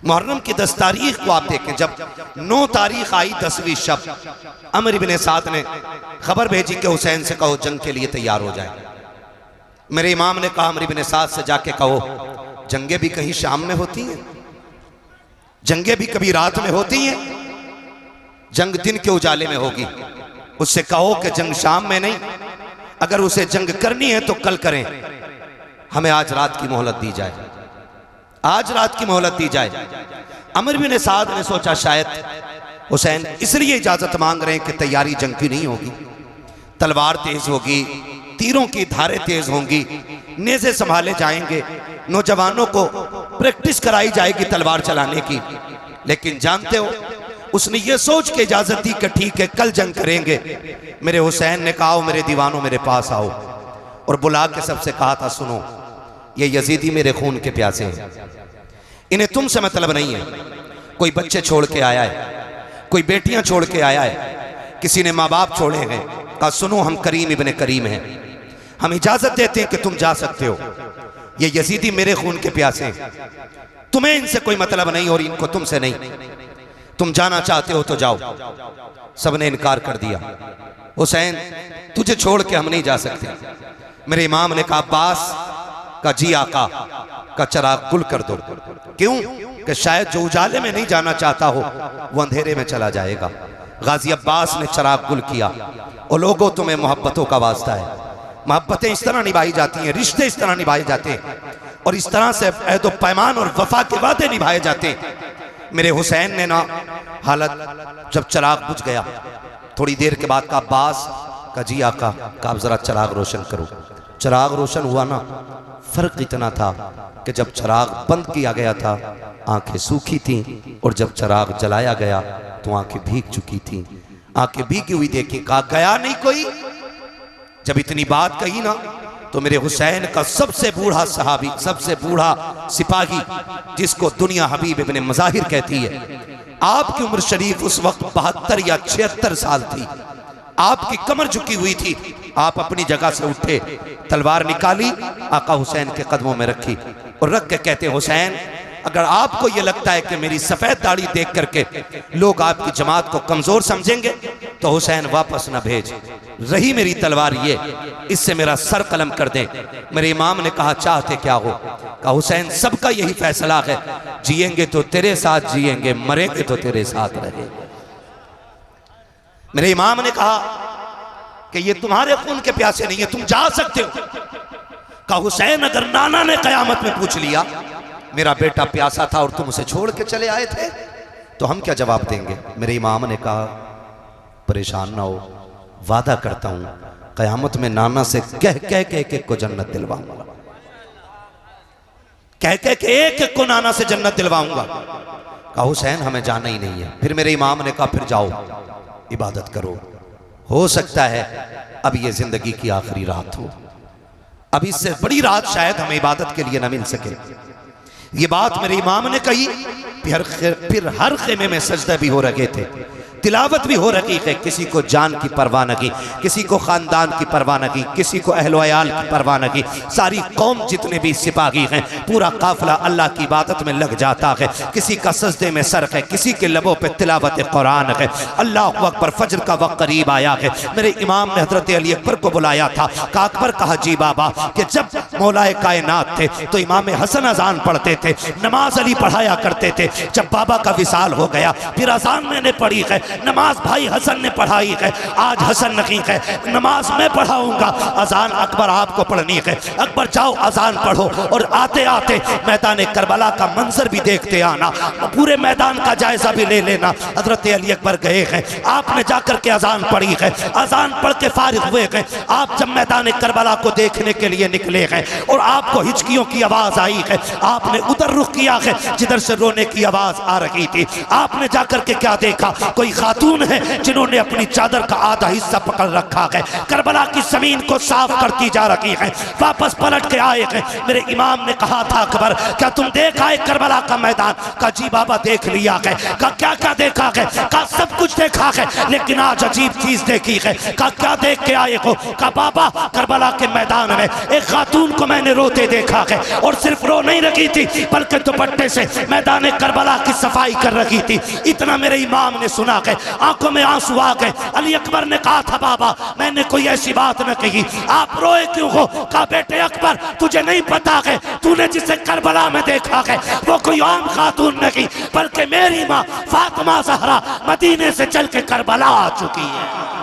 मुहर्रम की 10 तारीख को आप देखें, जब 9 तारीख आई 10वीं शब, अमर इब्न साद ने खबर भेजी कि हुसैन से कहो जंग के लिए तैयार हो जाए। मेरे इमाम ने कहा अमर इब्न साद से जाके कहो जंगे भी कहीं शाम में होती हैं, जंगे भी कभी रात में होती हैं, जंग दिन के उजाले में होगी। उससे कहो कि जंग शाम में नहीं, अगर उसे जंग करनी है तो कल करें, हमें आज रात की मोहलत दी जाए, आज रात की मोहलत दी जाए। अमर बिन साद ने सोचा शायद हुसैन इसलिए इजाजत मांग रहे हैं कि तैयारी जंग की नहीं होगी, तलवार तेज होगी, तीरों की धारें तेज होंगी, नेज़े संभाले जाएंगे, नौजवानों को प्रैक्टिस कराई जाएगी तलवार चलाने की। लेकिन जानते हो उसने ये सोच के इजाजत दी कि ठीक है कल जंग करेंगे। मेरे हुसैन ने कहा मेरे दीवानों मेरे पास आओ, और बुला के सबसे कहा था सुनो ये यजीदी मेरे खून के प्यासे हैं, इन्हें तुमसे मतलब नहीं है। कोई बच्चे छोड़ के आया है, कोई बेटियां छोड़ के आया है, किसी ने माँ बाप छोड़े हैं। कहा सुनो हम करीम इब्ने करीम हैं, हम इजाजत देते हैं कि तुम जा सकते हो, ये यजीदी मेरे खून के प्यासे हैं, तुम्हें इनसे कोई मतलब नहीं और इनको तुमसे नहीं, तुम जाना चाहते हो तो जाओ। सबने इनकार कर दिया, हुसैन तुझे छोड़ के हम नहीं जा सकते। मेरे इमाम ने कहा अब्बास का जी आका का चिराग गुल कर दो। क्यों? कि शायद जो उजाले में नहीं जाना चाहता हो वो अंधेरे में चला जाएगा। गाजी अब्बास ने चिराग गुल किया। और लोगों तुम्हें मोहब्बतों का वास्ता है, मोहब्बतें इस तरह निभाई जाती हैं, रिश्ते इस तरह निभाए जाते हैं, और इस तरह से अहद पैमान और वफा के वादे निभाए जाते हैं। मेरे हुसैन ने ना हालत जब चिराग बुझ गया, थोड़ी देर के बाद का अब्बास का जी आका का आप जरा चिराग रोशन करो। चिराग रोशन हुआ ना, फर्क इतना था कि जब चिराग बंद किया गया था आंखें सूखी थीं, और जब चिराग जलाया गया तो आंखें भीग चुकी थीं। आंखें भीगी हुई देखी, कहा गया नहीं कोई। जब इतनी बात कही ना तो मेरे हुसैन का सबसे बूढ़ा सहाबी, सबसे बूढ़ा सिपाही, जिसको दुनिया हबीब इब्ने मज़ाहिर कहती है, आपकी उम्र शरीफ उस वक्त 72 या 76 साल थी, आपकी कमर झुकी हुई थी। आप अपनी जगह से उठे, तलवार निकाली, आका हुसैन के कदमों में रखी, और रख के कहते हुसैन अगर आपको ये लगता है कि मेरी सफेद दाढ़ी देख करके लोग आपकी जमात को कमजोर समझेंगे तो हुसैन वापस न भेज, रही मेरी तलवार ये, इससे मेरा सर कलम कर दें। मेरे इमाम ने कहा चाहते क्या हो? कहा हुसैन सबका यही फैसला है, जिएंगे तो तेरे साथ जिएंगे, मरेंगे तो तेरे साथ रहेंगे। मेरे इमाम ने कहा कि ये तुम्हारे खून के प्यासे नहीं है, तुम जा सकते हो। कहा हुसैन अगर नाना ने कयामत में पूछ लिया मेरा बेटा प्यासा था और तुम उसे छोड़ के चले आए थे तो हम क्या जवाब देंगे? मेरे इमाम ने कहा परेशान ना हो, वादा करता हूं कयामत में नाना से कह कह के एक एक को जन्नत दिलवाऊंगा, कह कह के एक एक को नाना से जन्नत दिलवाऊंगा। कहा हुसैन हमें जाना ही नहीं है। फिर मेरे इमाम ने कहा फिर जाओ इबादत करो, हो सकता है अब ये जिंदगी की आखिरी रात हो, अब इससे बड़ी रात शायद हमें इबादत के लिए न मिल सके। ये बात मेरे इमाम ने कही। फिर हर खेमे में सजदे भी हो रहे थे, तिलावत भी हो रही है। किसी को जान की परवाह न की, किसी को खानदान की परवाह न की, किसी को अहलो अयाल की परवाह न की। सारी कौम जितने भी सिपाही हैं, पूरा काफिला अल्लाह की इबादत में लग जाता है। किसी का सजदे में सर है, किसी के लबों पे तिलावत कुरान है। अल्लाह अकबर, फजर का वक्त करीब आया है। मेरे इमाम ने हजरत अली अकबर को बुलाया था। का अकबर कहा जी बाबा कि जब मौलाए कायनात थे तो इमाम हसन अजान पढ़ते थे, नमाज अली पढ़ाया करते थे। जब बाबा का विसाल हो गया फिर अजान मैंने पढ़ी है, नमाज भाई हसन ने पढ़ाई है। आज हसन नहीं है, नमाज मैं पढ़ाऊंगा, अजान अकबर आपको पढ़नी है। अकबर जाओ अजान पढ़ो, और आते आते मैदान करबला का मंजर भी देखते आना, पूरे मैदान का जायजा भी ले लेना। हजरत अली अकबर गए हैं, आपने जाकर के अजान पढ़ी है। अजान पढ़ के फारिग हुए हैं, आप जब मैदान करबला को देखने के लिए निकले हैं और आपको हिचकियों की आवाज आई है, आपने उधर रुख किया है जिधर से रोने की आवाज आ रही थी। आपने जाकर के क्या देखा? कोई खातून हैं जिन्होंने अपनी चादर का आधा हिस्सा पकड़ रखा है, करबला की जमीन को साफ करती जा रही है, वापस पलट के आए हैं। मेरे इमाम ने कहा था अकबर क्या तुम देख आए करबला का मैदान? कहा जी बाबा देख लिया है। कहा क्या क्या देखा है? कहा सब कुछ देखा है, लेकिन आज अजीब चीज देखी है। कहा क्या देख के आए हो? कहा बाबा करबला के मैदान में एक खातून को मैंने रोते देखा है, और सिर्फ रो नहीं रही थी बल्कि दुपट्टे से मैदान करबला की सफाई कर रही थी। इतना मेरे इमाम ने सुना है, आंखों में आंसू आ गए। अली अकबर ने कहा था बाबा मैंने कोई ऐसी बात न कही, आप रोए क्यों हो? कहा बेटे अकबर तुझे नहीं पता है, तूने जिसे करबला में देखा है वो कोई आम खातून नहीं बल्कि मेरी माँ फातिमा ज़हरा मदीने से चल के करबला आ चुकी है।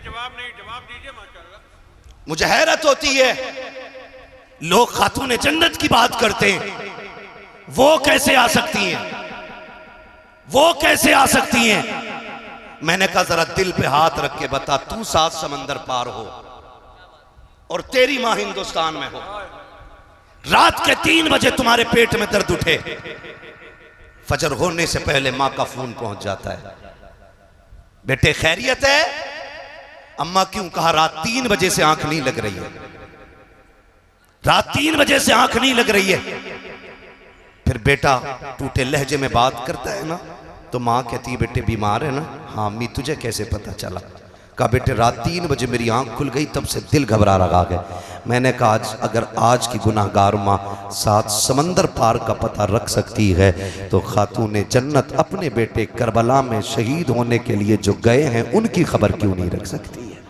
जवाब नहीं, जवाब दीजिए माशाअल्लाह। मुझे हैरत होती है लोग खातून जन्नत की बात करते हैं, वो कैसे आ सकती हैं? वो कैसे आ सकती हैं? मैंने कहा जरा दिल पे हाथ रख के बता, तू 7 समंदर पार हो और तेरी मां हिंदुस्तान में हो, रात के 3 बजे तुम्हारे पेट में दर्द उठे, फजर होने से पहले मां का फोन पहुंच जाता है, बेटे खैरियत है? अम्मा क्यों? कहा रात 3 बजे से आंख नहीं लग रही है, रात 3 बजे से आंख नहीं लग रही है। फिर बेटा टूटे लहजे में बात करता है ना, तो माँ कहती है बेटे बीमार है ना? हाँ अम्मी तुझे कैसे पता चला? कहा बेटे रात 3 बजे मेरी आंख खुल गई, तब से दिल घबरा रहा है। मैंने कहा अगर आज की गुनाहगार माँ 7 समंदर पार का पता रख सकती है तो खातून जन्नत अपने बेटे करबला में शहीद होने के लिए जो गए हैं उनकी खबर क्यों नहीं रख सकती है?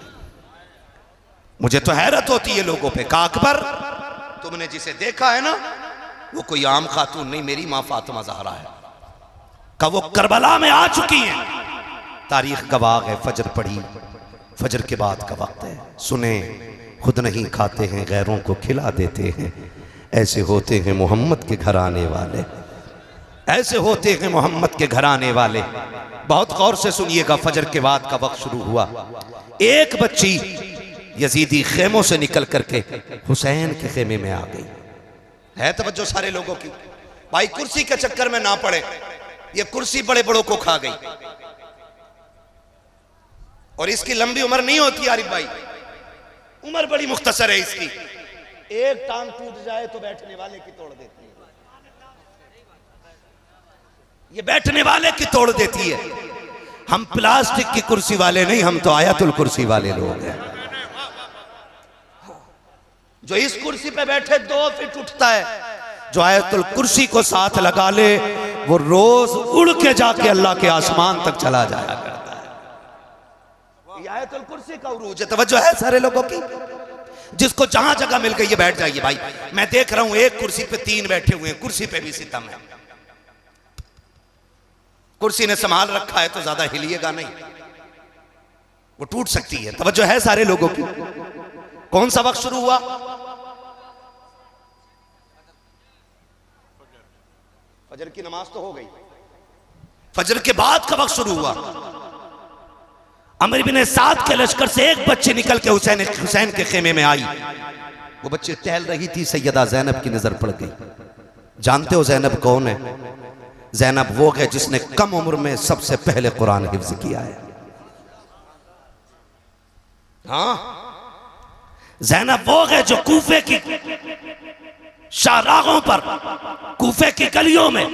मुझे तो हैरत होती है लोगों पे। कहा अकबर तुमने जिसे देखा है ना वो कोई आम खातून नहीं, मेरी माँ फातिमा ज़हरा है। कहा वो करबला में आ चुकी हैं, तारीख गवाह है। फजर पढ़ी, फजर के बाद का वक्त है, सुने खुद नहीं खाते हैं गैरों को खिला देते हैं, ऐसे होते हैं मोहम्मद के घर आने वाले, ऐसे होते हैं मोहम्मद के घर आने वाले। बहुत गौर से सुनिएगा, फजर के बाद का वक्त शुरू हुआ। एक बच्ची यजीदी खेमों से निकल करके हुसैन के खेमे में आ गई। है तवज्जो सारे लोगों की? भाई कुर्सी के चक्कर में ना पड़े, ये कुर्सी बड़े बड़ों को खा गई और इसकी लंबी उम्र नहीं होती आरिफ भाई, उम्र बड़ी मुख्तसर है इसकी। एक टांग टूट जाए तो बैठने वाले की तोड़ देती है, ये बैठने वाले की तोड़ देती है। हम प्लास्टिक की कुर्सी वाले नहीं, हम तो आयतुल कुर्सी वाले लोग हैं। जो इस कुर्सी पे बैठे 2 फीट उठता है, जो आयतुल कुर्सी को साथ लगा ले वो रोज उड़ के जाके अल्लाह के आसमान तक चला जाया करता है। आयतुल कुर्सी का उरूज है। तवज्जो है सारे लोगों की? जिसको जहां जगह मिल गई है बैठ जाइए भाई। मैं देख रहा हूं एक कुर्सी पे 3 बैठे हुए हैं, कुर्सी पे भी सितम है। कुर्सी ने संभाल रखा है तो ज्यादा हिलिएगा नहीं, वो टूट सकती है। तवज्जो है सारे लोगों की? कौन सा वक्त शुरू हुआ? फजर की नमाज तो हो गई, फजर के बाद का वक्त शुरू हुआ। अमर बिन साद के लश्कर से एक बच्ची निकल के हुसैन के खेमे में आई। वो बच्ची टहल रही थी, सैयदा ज़ैनब की नजर पड़ गई। जानते हो ज़ैनब कौन है? ज़ैनब वो है जिसने कम उम्र में सबसे पहले कुरान हिफ्ज किया है। हाँ, ज़ैनब वो है जो कूफे की शाहराहों पर, कूफे की गलियों में,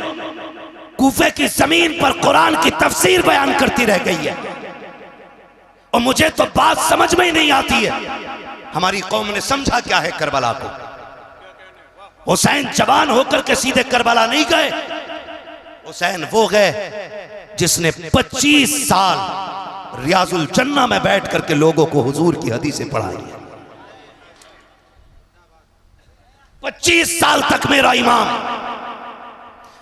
कूफे की जमीन पर कुरान की तफसीर बयान करती रह गई है। और मुझे तो बात समझ में ही नहीं आती है, हमारी कौम ने समझा क्या है करबला को? हुसैन जवान होकर के सीधे करबला नहीं गए। हुसैन वो गए जिसने 25 साल रियाजुल जन्ना में बैठ करके लोगों को हुजूर की हदीसें पढ़ाई है। 25 साल तक मेरा इमाम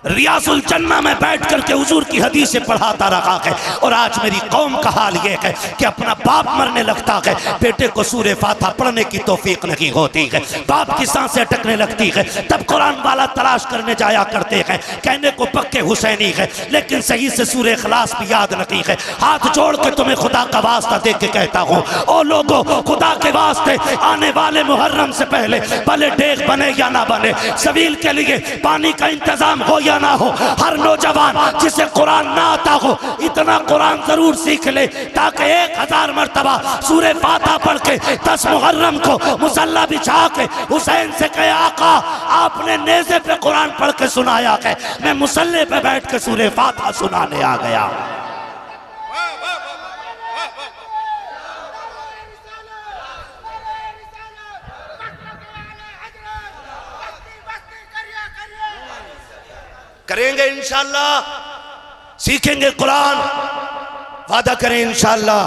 रियाजुल जन्ना में बैठ करके हुजूर की हदीसें पढ़ाता रहा है। और आज मेरी कौम का हाल ये है कि अपना बाप मरने लगता है, बेटे को सूरे फातिहा पढ़ने की तौफीक नहीं होती है, बाप की सांसें अटकने लगती है, तब कुरान वाला तलाश करने जाया करते हैं। कहने को पक्के हुसैनी है लेकिन सही से सूरे इखलास भी याद नहीं है। हाथ जोड़ के तुम्हें खुदा का वास्ता दे के कहता हूँ, ओ लोगों, खुदा के वास्ते आने वाले मुहर्रम से पहले भले डेग बने या ना बने, सबील के लिए पानी का इंतजाम हो या ना हो, हर नौजवान जिसे कुरान ना आता हो इतना कुरान जरूर सीख ले ताकि 1000 मर्तबा सूरे फातिहा पढ़ के 10 मुहर्रम को मुसल्ला बिछा के हुसैन से कहे, आका आपने नेज़े पे कुरान पढ़ के सुनाया है, मैं मुसल्ले पे बैठ के सूरे फातिहा सुनाने आ गया। करेंगे इंशाअल्लाह, सीखेंगे कुरान, वादा करें इंशाअल्लाह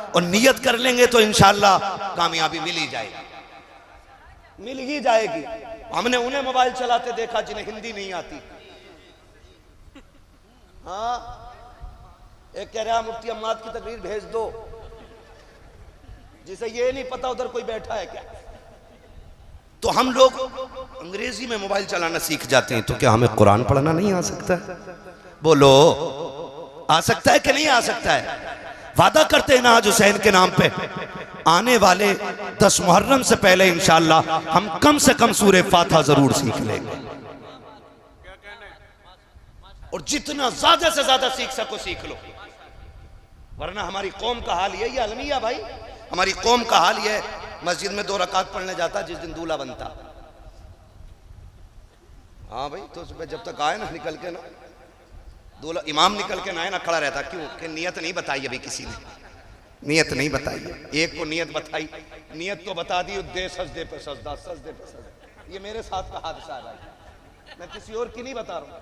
और नियत कर लेंगे तो इंशाअल्लाह कामयाबी मिल ही जाएगी, मिल ही जाएगी। हमने उन्हें मोबाइल चलाते देखा जिन्हें हिंदी नहीं आती। हाँ, एक कह रहा मुफ्ती अम्माद की तकरीर भेज दो, जिसे ये नहीं पता उधर कोई बैठा है क्या। तो हम लोग अंग्रेजी में मोबाइल चलाना सीख जाते हैं, तो क्या हमें कुरान पढ़ना नहीं आ सकता है? बोलो, आ सकता है कि नहीं आ सकता है? वादा करते हैं ना आज हुसैन के नाम पे, आने वाले 10 मुहर्रम से पहले इंशाअल्लाह हम कम से कम सूरे फातिहा जरूर सीख लेंगे और जितना ज्यादा से ज्यादा सीख सको सीख लो, वरना हमारी कौम का हाल यही है अलमिया भाई, हमारी कौम का हाल यह है, मस्जिद में 2 रकात पढ़ने जाता जिस दिन दूल्हा बनता। हाँ भाई, तो सुबह जब तक आए ना निकल के ना, दूल्हा इमाम निकल के ना आए ना, खड़ा रहता। क्यों कि नियत नहीं बताई अभी किसी ने, नियत नहीं बताई है। एक को नियत बताई, नियत तो बता दी, दे सजदे पे सजदा, सजदे पे सजदा। ये मेरे साथ का हादसा है भाई, मैं किसी और की नहीं बता रहा हूँ,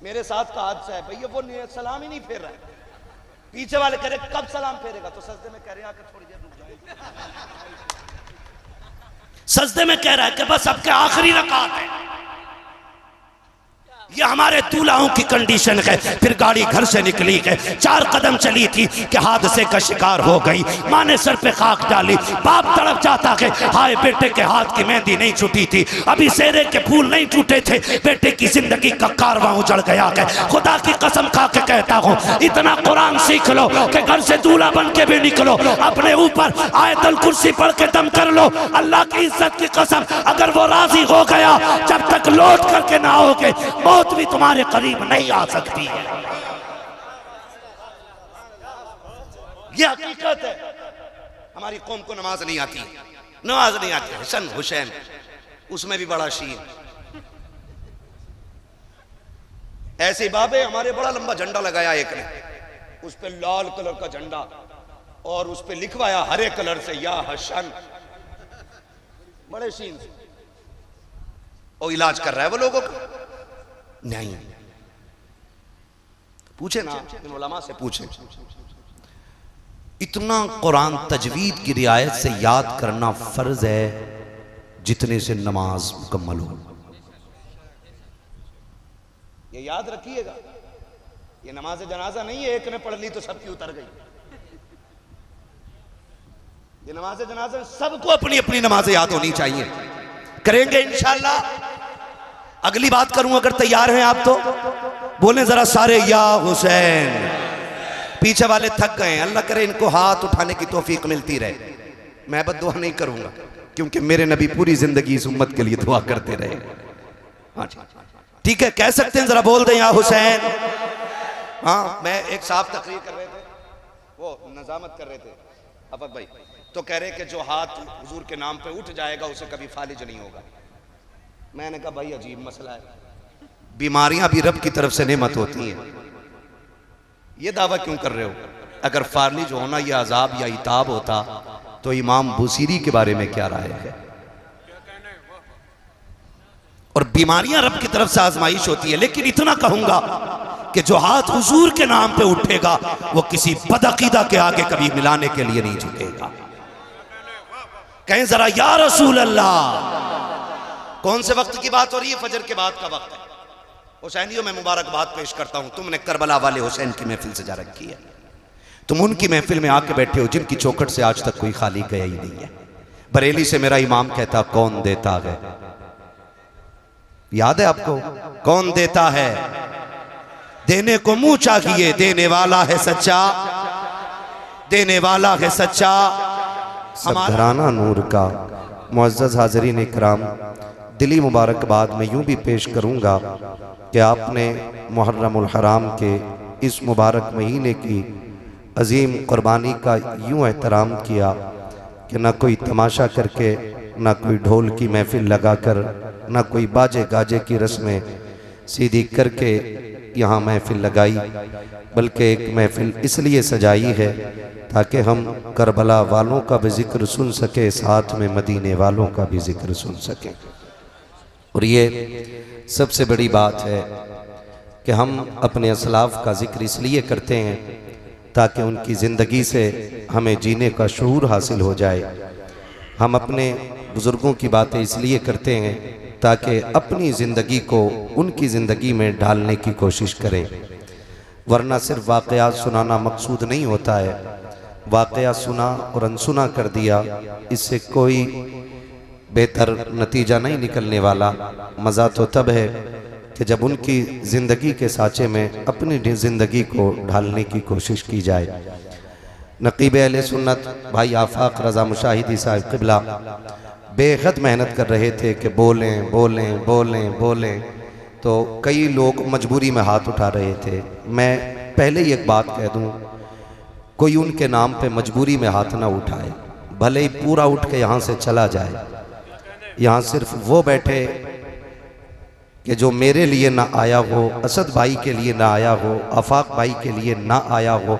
मेरे साथ का हादसा है भैया। वो सलाम ही नहीं फेर रहा है, पीछे वाले कह रहे कब सलाम फेरेगा, तो सजदे में कह रहे आके थोड़ी देर रुक जाओ, सजदे में कह रहा है कि बस अब के आखिरी रकात है। ये हमारे दूल्हाओं की कंडीशन है। फिर गाड़ी घर से निकली है, 4 कदम चली थी कि हादसे का शिकार हो गई। माँ ने सर पे खाक डाली, बाप तड़प जाता है, हाय बेटे के हाथ की मेहंदी नहीं छूटी थी, अभी सेरे के फूल नहीं टूटे थे, बेटे की जिंदगी का कारवां उजड़ गया है। खुदा की कसम खा के कहता हूँ, इतना कुरान सीख लो कि घर से दूल्हा बन के भी निकलो, अपने ऊपर आयतुल कुर्सी पढ़ के दम कर लो। अल्लाह की इज्जत की कसम, अगर वो राजी हो गया, जब तक लौट करके ना आओगे मौत भी तुम्हारे करीब नहीं आ सकती है। यह हकीकत है। हमारी कौम को नमाज नहीं आती, नमाज नहीं आती। हसन हुसैन उसमें भी बड़ा शीन, ऐसे बाबे हमारे बड़ा लंबा झंडा लगाया एक ने, उस पे लाल कलर का झंडा और उस पे लिखवाया हरे कलर से या हसन, बड़े शीन से। और इलाज कर रहा है वो लोगों का नहीं। पूछे ना इन उलमा से, पूछे। इतना कुरान तजवीद की रियायत से याद करना फर्ज है जितने से नमाज मुकम्मल हो। ये याद रखिएगा, ये नमाज जनाजा नहीं है एक ने पढ़ ली तो सबकी उतर गई। ये नमाज जनाजा सबको अपनी अपनी नमाज याद होनी चाहिए। करेंगे इंशाअल्लाह। अगली बात करूं, अगर तैयार हैं आप तो बोलें जरा सारे या हुसैन। पीछे वाले थक गए, अल्लाह करे इनको हाथ उठाने की तौफीक मिलती रहे। मैं बद्दुआ नहीं करूंगा क्योंकि मेरे नबी पूरी जिंदगी इस उम्मत के लिए दुआ करते रहे। हाँ ठीक है, कह सकते हैं, जरा बोल दें या हुसैन। हाँ, मैं एक साहब तकरीर कर रहे थे, वो नजामत कर रहे थे अफक भाई, तो कह रहे कि जो हाथ हुजूर के नाम पे उठ जाएगा उसे कभी फालिज नहीं होगा। मैंने कहा भाई अजीब मसला है, बीमारियां भी रब की तरफ से नेमत होती हैं, ये दावा क्यों कर रहे हो? अगर फालिज होना या अजाब या इताब होता तो इमाम बुसीरी के बारे में क्या राय है? और बीमारियां रब की तरफ से आजमाइश होती है। लेकिन इतना कहूंगा कि जो हाथ हुजूर के नाम पे उठेगा वो किसी बदअकीदा के आगे कभी मिलाने के लिए नहीं झुकेगा। कहें जरा या रसूल अल्लाह। कौन से वक्त की बात हो रही है? फजर के बाद का वक्त है। हुसैनियों में मुबारकबाद पेश करता हूं, तुमने करबला वाले हुसैन की महफिल सजा रखी है। तुम उनकी महफिल में आके बैठे हो जिनकी चौखट से आज तक कोई खाली गया ही नहीं है। बरेली से मेरा इमाम कहता कौन देता है, याद है आपको? कौन देता है, देने को मुंह चाहिए, देने वाला है सच्चा, देने वाला है सच्चा। सब घराना नूर का मुअज़्ज़ज़ हाज़रीन इकराम, दिली मुबारकबाद में यूं भी पेश करूंगा कि आपने मुहर्रमुल हराम के इस मुबारक महीने की अजीम कुर्बानी का यूं एहतराम किया कि ना कोई तमाशा करके, ना कोई ढोल की महफिल लगाकर, ना कोई बाजे गाजे की रस्में सीधी करके यहाँ महफिल लगाई, बल्कि एक महफिल इसलिए सजाई है ताकि हम करबला वालों का भी जिक्र सुन सके, साथ में मदीने वालों का भी जिक्र सुन सकें। और ये सबसे बड़ी बात है कि हम अपने असलाफ का जिक्र इसलिए करते हैं ताकि उनकी ज़िंदगी से हमें जीने का शऊर हासिल हो जाए। हम अपने बुज़ुर्गों की बातें इसलिए करते हैं ताकि अपनी ज़िंदगी को उनकी ज़िंदगी में ढालने की कोशिश करें, वरना सिर्फ वाक़यात सुनाना मकसूद नहीं होता है। वाक़या सुना और अनसुना कर दिया, इससे कोई बेहतर नतीजा नहीं निकलने वाला। मज़ा तो तब है कि जब उनकी ज़िंदगी के साँचे में अपनी ज़िंदगी को ढालने की कोशिश की जाए। नक़ीब अहले सुन्नत भाई आफाक रज़ा मुशाहिदी साहब क़िबला बेहद मेहनत कर रहे थे कि बोलें बोलें बोलें बोलें, तो कई लोग मजबूरी में हाथ उठा रहे थे। मैं पहले ही एक बात कह दूं, कोई उनके नाम पे मजबूरी में हाथ ना उठाए, भले ही पूरा उठ के यहाँ से चला जाए। यहाँ सिर्फ वो बैठे कि जो मेरे लिए ना आया हो, असद भाई के लिए ना आया हो, आफाक भाई के लिए ना आया हो,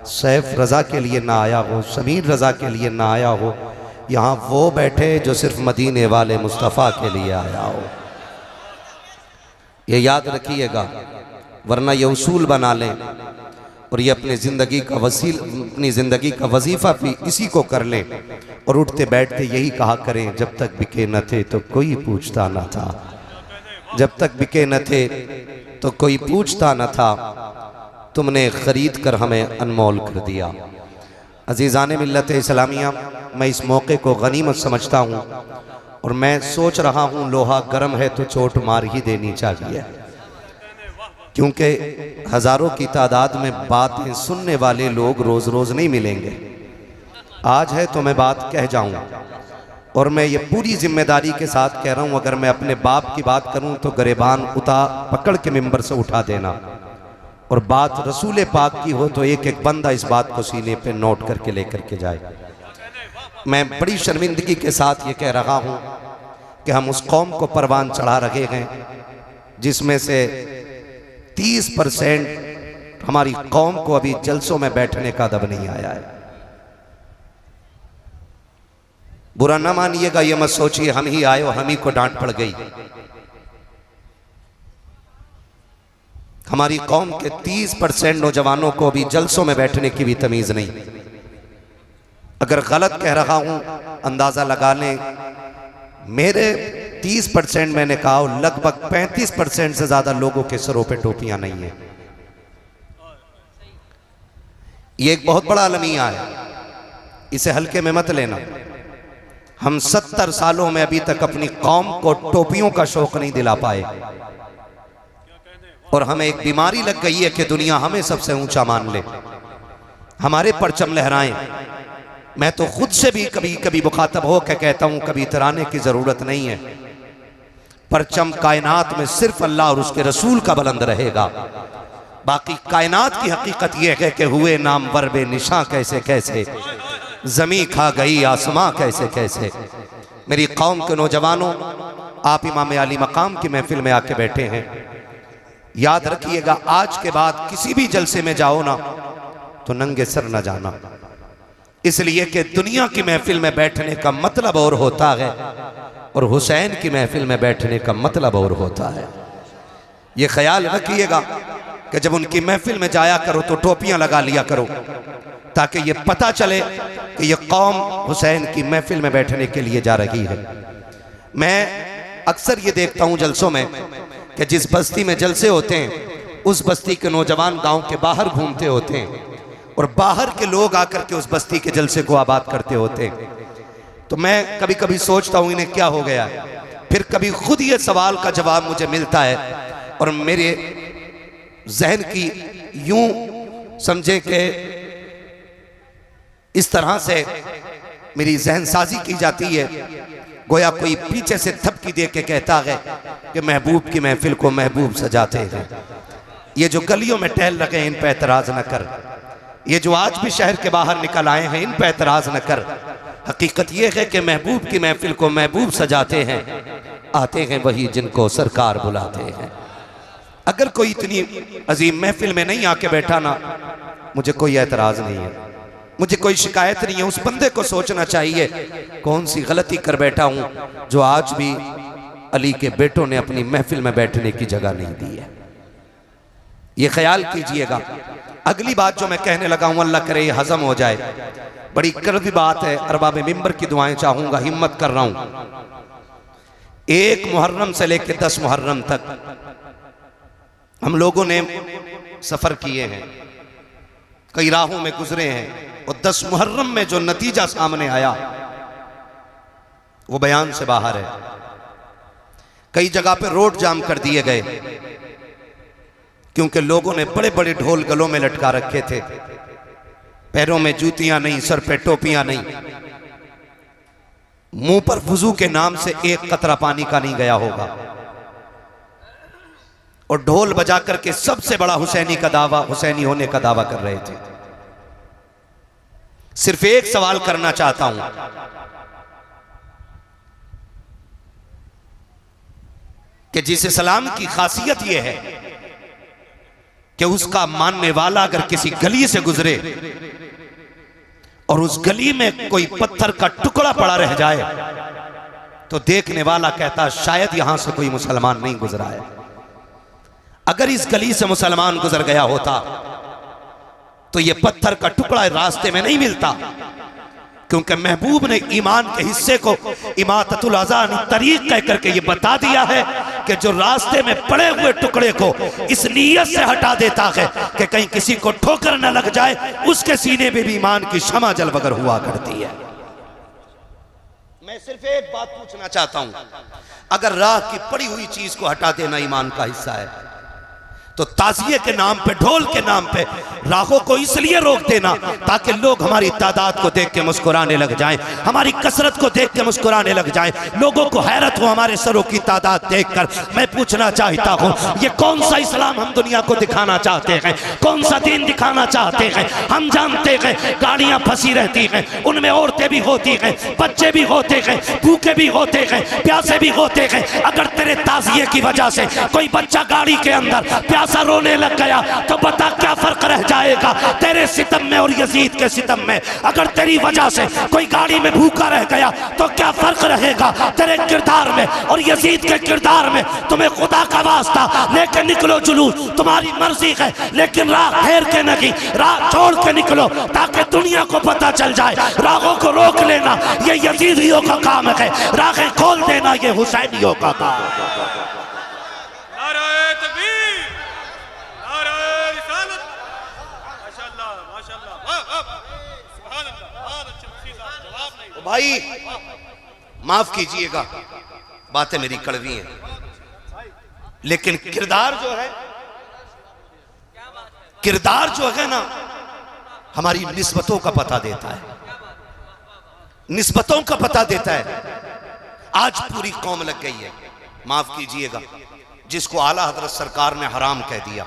सैफ रज़ा के लिए ना आया हो, समीर रज़ा के लिए ना आया हो। यहाँ वो बैठे जो सिर्फ मदीने वाले मुस्तफ़ा के लिए आया हो। ये याद रखिएगा, वरना ये उसूल बना लें और ये अपनी ज़िंदगी का अपनी ज़िंदगी का वजीफ़ा भी इसी को कर लें और उठते बैठते यही कहा करें, जब तक बिके न थे तो कोई पूछता न था, जब तक बिके न थे तो कोई पूछता न था, तुमने ख़रीद कर हमें अनमोल कर दिया। अज़ीज़ान मिल्लत इस्लामिया, मैं इस मौके को गनीमत समझता हूँ और मैं सोच रहा हूँ लोहा गर्म है तो चोट मार ही देनी चाहिए, क्योंकि हज़ारों की तादाद में बातें सुनने वाले लोग रोज़ रोज़ नहीं मिलेंगे। आज है तो मैं बात कह जाऊँ, और मैं ये पूरी जिम्मेदारी के साथ कह रहा हूँ, अगर मैं अपने बाप की बात करूँ तो गरेबान पकड़ के मिंबर से उठा देना, और बात रसूल पाक की हो तो एक एक बंदा इस बात को सीने पे नोट करके लेकर के जाए। मैं बड़ी शर्मिंदगी के साथ ये कह रहा हूँ कि हम उस कौम को परवान चढ़ा रहे हैं जिसमें से 30% हमारी कौम को अभी जलसों में बैठने का अदब नहीं आया है। बुरा ना मानिएगा, ये मत सोचिए हम ही आए और हम ही को डांट पड़ गई। हमारी कौम के 30% नौजवानों को अभी जलसों में बैठने की भी तमीज नहीं। अगर गलत कह रहा हूं अंदाजा लगा लें, मेरे 30% मैंने कहा, लगभग 35% से ज्यादा लोगों के सरों पे टोपियां नहीं है। ये एक बहुत बड़ा अलमिया है, इसे हल्के में मत लेना। हम 70 सालों में अभी तक अपनी कौम को टोपियों का शौक नहीं दिला पाए, और हमें एक बीमारी लग गई है कि दुनिया हमें सबसे ऊंचा मान ले, हमारे परचम लहराएं। मैं तो खुद से भी कभी कभी मुखातब हो के कहता हूं, कभी इतराने की जरूरत नहीं है। परचम कायनात में सिर्फ अल्लाह और उसके रसूल का बुलंद रहेगा। बाकी कायनात की हकीकत यह है कि हुए नामवर बेनिशां कैसे कैसे, जमी खा गई आसमां कैसे कैसे। मेरी कौम के नौजवानों, आप इमाम अली मकाम की महफिल में आके बैठे हैं, याद रखिएगा आज के बाद किसी भी जलसे में जाओ ना तो नंगे सर न जाना, इसलिए कि दुनिया की महफिल में बैठने का मतलब और होता है और हुसैन की महफिल में बैठने का मतलब और होता है। ये ख्याल रखिएगा कि जब उनकी महफिल में जाया करो तो टोपियां लगा लिया करो, ताकि ये पता चले कि ये कौम हुसैन की महफिल में बैठने के लिए जा रही है। मैं अक्सर ये देखता हूँ जलसों में कि जिस बस्ती में जलसे होते हैं उस बस्ती के नौजवान गांव के बाहर घूमते होते हैं और बाहर के लोग आकर के उस बस्ती के जलसे को आबाद करते होते हैं। तो मैं कभी कभी सोचता हूँ इन्हें क्या हो गया, फिर कभी खुद ये सवाल का जवाब मुझे मिलता है और मेरे जहन की यूं समझे कि इस तरह से मेरी जहन साजी की जाती है, गोया कोई पीछे से थपकी दे के कहता है कि महबूब की महफिल को महबूब सजाते हैं। ये जो गलियों में टहल रखे हैं इन पर एतराज न कर, ये जो आज भी शहर के बाहर निकल आए हैं इन पर एतराज न कर। हकीकत ये है कि महबूब की महफिल को महबूब सजाते हैं, आते हैं वही जिनको सरकार बुलाते हैं। अगर कोई इतनी अजीम महफिल में नहीं आके बैठा ना, मुझे कोई एतराज नहीं है, मुझे कोई शिकायत नहीं है। उस बंदे को सोचना चाहिए कौन सी गलती कर बैठा हूं जो आज भी अली के बेटों ने अपनी महफिल में बैठने की जगह नहीं दी है। ये ख्याल कीजिएगा। अगली बात जो मैं कहने लगा हूं, अल्लाह करे ये हजम हो जाए, बड़ी कड़वी बात है, अरबाब मिंबर की दुआएं चाहूंगा, हिम्मत कर रहा हूं। 1 मुहर्रम से लेकर 10 मुहर्रम तक हम लोगों ने सफर किए हैं, कई राहों में गुजरे हैं और 10 मुहर्रम में जो नतीजा सामने आया वो बयान से बाहर है। कई जगह पे रोड जाम कर दिए गए क्योंकि लोगों ने बड़े बड़े ढोल गलों में लटका रखे थे, पैरों में जूतियां नहीं, सर पे टोपियां नहीं, मुंह पर वुजू के नाम से एक कतरा पानी का नहीं गया होगा और ढोल बजा करके सबसे बड़ा हुसैनी का दावा, हुसैनी होने का दावा कर रहे थे। सिर्फ एक सवाल करना चाहता हूं, कि जिस इस्लाम की खासियत यह है कि उसका मानने वाला अगर किसी गली से गुजरे और उस गली में कोई पत्थर का टुकड़ा पड़ा रह जाए तो देखने वाला कहता शायद यहां से कोई मुसलमान नहीं गुजरा है। अगर इस गली से मुसलमान गुजर गया होता तो यह पत्थर का टुकड़ा रास्ते में नहीं मिलता, क्योंकि महबूब ने ईमान के हिस्से को इमाततुल अज़ान तरीक कह करके ये बता दिया है कि जो रास्ते में पड़े हुए टुकड़े को इस नीयत से हटा देता है कि कहीं किसी को ठोकर न लग जाए, उसके सीने में भी ईमान की शमा जलवगर हुआ करती है। मैं सिर्फ एक बात पूछना चाहता हूं, अगर राह की पड़ी हुई चीज को हटा देना ईमान का हिस्सा है तो ताज़िये के नाम पे, ढोल के नाम पे राहों को इसलिए रोक देना ताकि लोग हमारी तादाद को देख के मुस्कुराने लग जाएं, हमारी कसरत को देख के मुस्कुराने लग जाएं, लोगों को हैरत हो हमारे सरों की तादाद देखकर। मैं पूछना चाहता हूं, ये कौन सा इस्लाम हम दुनिया को दिखाना चाहते हैं, कौन सा दीन दिखाना चाहते हैं? हम जानते हैं गाड़ियां फंसी रहती हैं, उनमें औरतें भी होती हैं, बच्चे भी होते हैं, भूखे भी होते हैं, प्यासे भी होते हैं। अगर तेरे ताज़िये की वजह से कोई बच्चा गाड़ी के अंदर प्यासा रोने लग गया तो बता क्या फर्क रह जाएगा तेरे सितम में और यजीद के सितम में? अगर तेरी वजह से कोई गाड़ी में भूखा रह गया तो क्या फर्क रहेगा तेरे किरदार में और यजीद के किरदार में? तुम्हें खुदा का वास्ता लेके निकलो जुलूस, तुम्हारी मर्जी है, लेकिन राह घेर के नहीं, राह छोड़ के निकलो ताकि दुनिया को पता चल जाए। राहों को रोक लेना ये यजीदियों का काम है, राहें खोल देना ये हुसैनियों का काम है। भाई माफ कीजिएगा, बातें मेरी कड़वी हैं, लेकिन किरदार जो है ना, हमारी निस्बतों का पता देता है, निस्बतों का पता देता है। आज पूरी कौम लग गई है, माफ कीजिएगा, जिसको आला हजरत सरकार ने हराम कह दिया,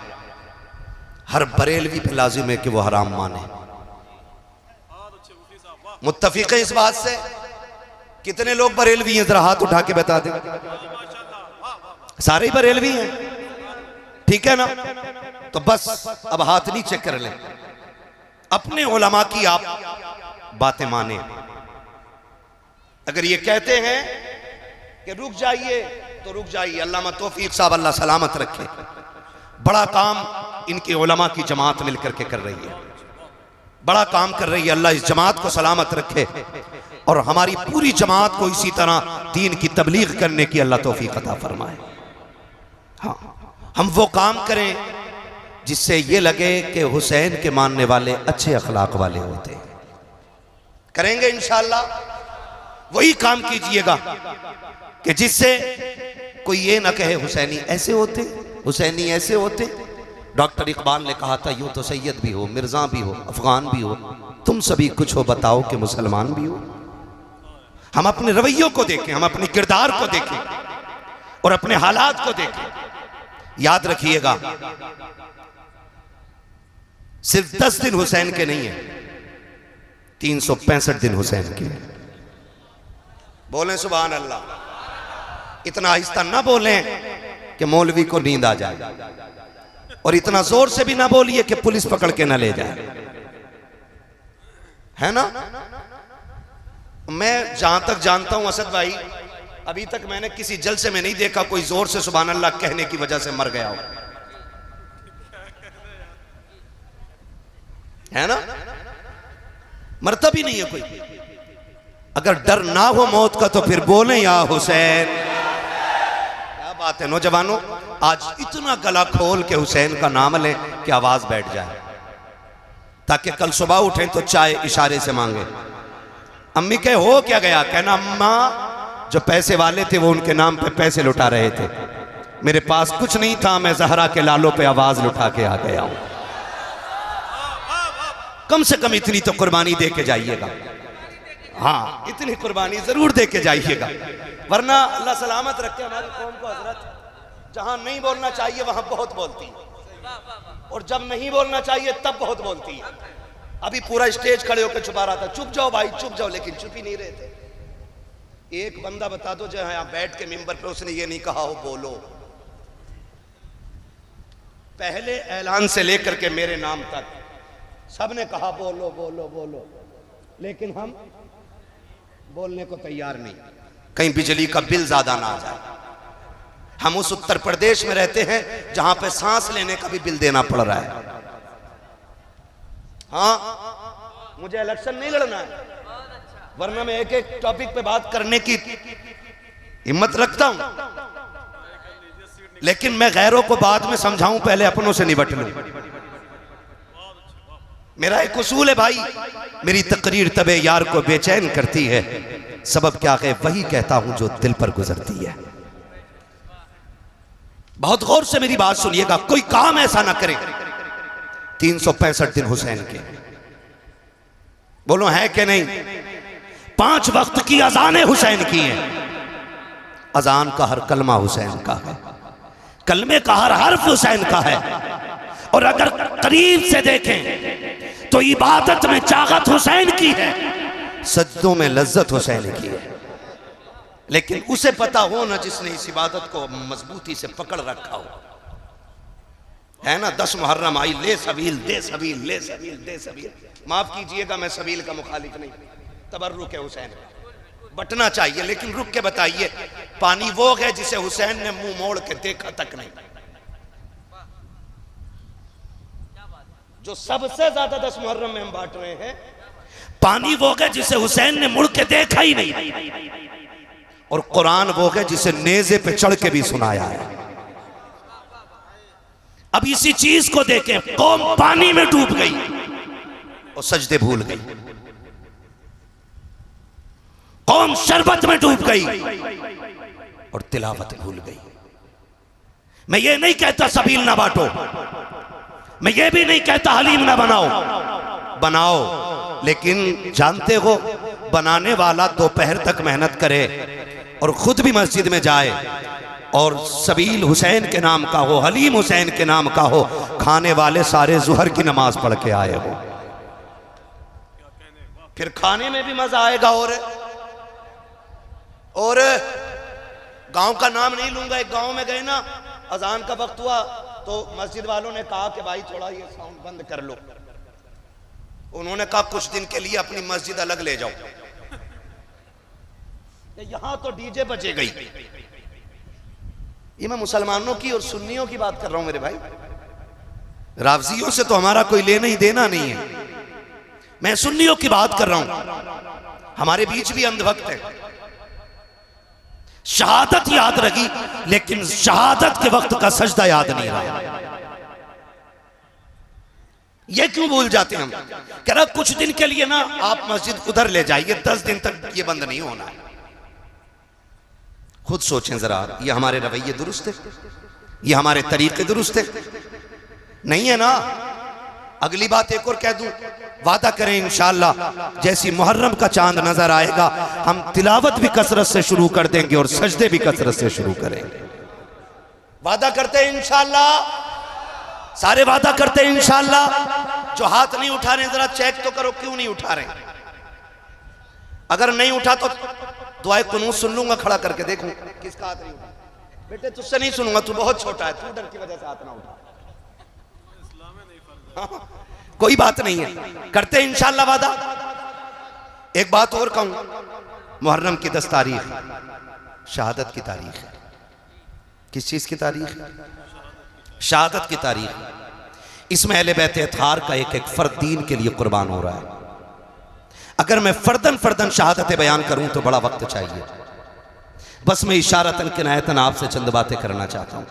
हर बरेलवी पे लाजिम है कि वो हराम माने। मुत्तफिक है इस बात से? कितने लोग बरेलवी हैं, जरा हाथ उठा के बता दें। सारे ही बरेलवी हैं, ठीक है ना? तो बस अब हाथ नीचे कर लें, अपने उलमा की आप बातें माने। अगर ये कहते हैं कि रुक जाइए तो रुक जाइए, अल्लामा तौफीक साहब अल्लाह सलामत रखे, बड़ा काम इनके उलमा की जमात मिलकर के कर रही है, बड़ा काम कर रही है। अल्लाह इस जमात को सलामत रखे और हमारी पूरी जमात को इसी तरह दीन की तबलीग करने की अल्लाह तौफीक अता फरमाए। हाँ, हम वो काम करें जिससे ये लगे कि हुसैन के मानने वाले अच्छे अखलाक वाले होते हैं। करेंगे इंशाअल्लाह। वही काम कीजिएगा कि जिससे कोई ये ना कहे हुसैनी ऐसे होते, हुसैनी ऐसे होते। डॉक्टर इकबाल ने कहा था, यूं तो सैयद भी हो, मिर्जा भी हो, अफगान भी हो, तुम सभी कुछ हो, बताओ कि मुसलमान भी हो। हम अपने रवैयों को देखें, हम अपने किरदार को देखें और अपने हालात को देखें। याद रखिएगा, सिर्फ 10 दिन हुसैन के नहीं है, 365 दिन हुसैन के। बोलें सुभान अल्लाह। इतना आहिस्ता ना बोलें कि मौलवी को नींद आ जाए, और इतना जोर से भी ना बोलिए कि पुलिस पकड़ के ना ले जाए, है ना। मैं जहां तक जानता हूं असद भाई, अभी तक मैंने किसी जलसे में नहीं देखा कोई जोर से सुभान अल्लाह कहने की वजह से मर गया हो, है ना। मरता भी नहीं है कोई। अगर डर ना हो मौत का तो फिर बोले या हुसैन। क्या बात है नौजवानों, आज इतना गला खोल के हुसैन का नाम लें कि आवाज बैठ जाए, ताकि कल सुबह उठें तो चाय इशारे से मांगे। अम्मी कहे हो क्या गया, कहना अम्मा जो पैसे वाले थे वो उनके नाम पे पैसे लुटा रहे थे, मेरे पास कुछ नहीं था, मैं जहरा के लालों पे आवाज लुटा के आ गया हूं। कम से कम इतनी तो कुर्बानी दे के जाइएगा। हाँ, इतनी कुर्बानी जरूर दे के जाइएगा, वरना अल्लाह सलामत रखे हमारी कौम को। हजरत जहां नहीं बोलना चाहिए वहां बहुत बोलती है, और जब नहीं बोलना चाहिए तब बहुत बोलती है। अभी पूरा स्टेज खड़े होकर छुपा रहा था, चुप जाओ भाई चुप जाओ, लेकिन चुप ही नहीं रहे थे। एक बंदा बता दो जो यहाँ बैठ के मिंबर पे उसने ये नहीं कहा हो बोलो। पहले ऐलान से लेकर के मेरे नाम तक सबने कहा बोलो बोलो बोलो, लेकिन हम बोलने को तैयार नहीं, कहीं बिजली का बिल ज्यादा ना आ जाए। हम उस उत्तर प्रदेश में रहते हैं जहां पे सांस लेने का भी बिल देना पड़ रहा है। हाँ, मुझे इलेक्शन नहीं लड़ना है, वरना मैं एक एक टॉपिक पे बात करने की हिम्मत रखता हूं, लेकिन मैं गैरों को बाद में समझाऊं, पहले अपनों से निपट लूं। मेरा एक उसूल है भाई, मेरी तकरीर तबे यार को बेचैन करती है, सबब क्या है वही कहता हूं जो दिल पर गुजरती है। बहुत गौर से मेरी बात सुनिएगा, कोई काम ऐसा ना करे। 365 दिन हुसैन के, बोलो है कि नहीं। 5 वक्त की अजानें हुसैन की हैं, अजान का हर कलमा हुसैन का है, कलमे का हर हर्फ हुसैन का है। और अगर करीब से देखें तो इबादत में चागत हुसैन की है, सजदों में लज्जत हुसैन की है। लेकिन उसे पता हो ना जिसने इस इबादत को मजबूती से पकड़ रखा हो, है ना। 10 मुहर्रम आई, ले सबील दे सबील, ले सबील दे सबील। माफ कीजिएगा मैं सबील का मुखालिफ नहीं, तबर्रुक है हुसैन, बटना चाहिए, लेकिन रुक के बताइए पानी वो है जिसे हुसैन ने मुंह मोड़ के देखा तक नहीं। जो सबसे ज्यादा 10 मुहर्रम में हम बांट रहे हैं, पानी वो है जिसे हुसैन ने मुड़ के देखा ही नहीं, और कुरान वो है जिसे नेज़े पे चढ़ के भी सुनाया है। अब इसी चीज को देखें, कौम पानी में डूब गई और सजदे भूल गई, कौम शरबत में डूब गई और तिलावत भूल गई। मैं ये नहीं कहता सबील ना बांटो, मैं ये भी नहीं कहता हलीम ना बनाओ, बनाओ, लेकिन जानते हो बनाने वाला दोपहर तक मेहनत करे और खुद भी मस्जिद में जाए, और सबील हुसैन के नाम का हो, हलीम हुसैन के नाम का हो, खाने वाले सारे जुहर की नमाज पढ़ के आए हो, फिर खाने में भी मजा आएगा। और गांव का नाम नहीं लूंगा, एक गांव में गए ना, अजान का वक्त हुआ तो मस्जिद वालों ने कहा कि भाई थोड़ा ये साउंड बंद कर लो। उन्होंने कहा कुछ दिन के लिए अपनी मस्जिद अलग ले जाओ, यहां तो डीजे बजे गई। ये मैं मुसलमानों की और सुन्नियों की बात कर रहा हूं मेरे भाई, रावजियों से तो हमारा कोई लेना ही देना नहीं है। मैं सुन्नियों की बात कर रहा हूं, हमारे बीच भी अंधभक्त है। शहादत याद रही, लेकिन शहादत के वक्त का सजदा याद नहीं रहा। ये क्यों भूल जाते हैं हम? कह रहा कुछ दिन के लिए ना आप मस्जिद उधर ले जाइए, 10 दिन तक ये बंद नहीं होना है। खुद सोचें जरा, ये हमारे रवैये दुरुस्त है? ये हमारे तरीके दुरुस्त है? नहीं है ना। अगली बात एक और कह दूं, वादा करें इंशाअल्लाह जैसी मुहर्रम का चांद नजर आएगा हम तिलावत भी कसरत से शुरू कर देंगे और सजदे भी कसरत से शुरू करेंगे। वादा करते हैं इंशाअल्लाह, सारे वादा करते हैं इंशाअल्लाह। जो हाथ नहीं उठा रहे जरा चेक तो करो क्यों नहीं उठा रहे। अगर नहीं उठा तो दुआए कुनूत सुन लूंगा, खड़ा करके देखूं किसका हाथ नहीं उठा। बेटे तुझसे नहीं सुनूंगा, तू बहुत छोटा है, तू डर की वजह से हाथ ना उठा। हाँ, कोई बात नहीं है, करते हैं इंशाअल्लाह वादा। एक बात और कहूं, मुहर्रम की 10 तारीख शहादत की तारीख है। किस चीज की तारीख है? शहादत की तारीख। इसमें अहले बैत अतहार का एक एक फर्द दीन के लिए कुर्बान हो रहा है। अगर मैं फर्दन फर्दन शहादतें बयान करूं तो बड़ा वक्त चाहिए। बस मैं इशारतन किनायतन आपसे चंद बातें करना चाहता हूं।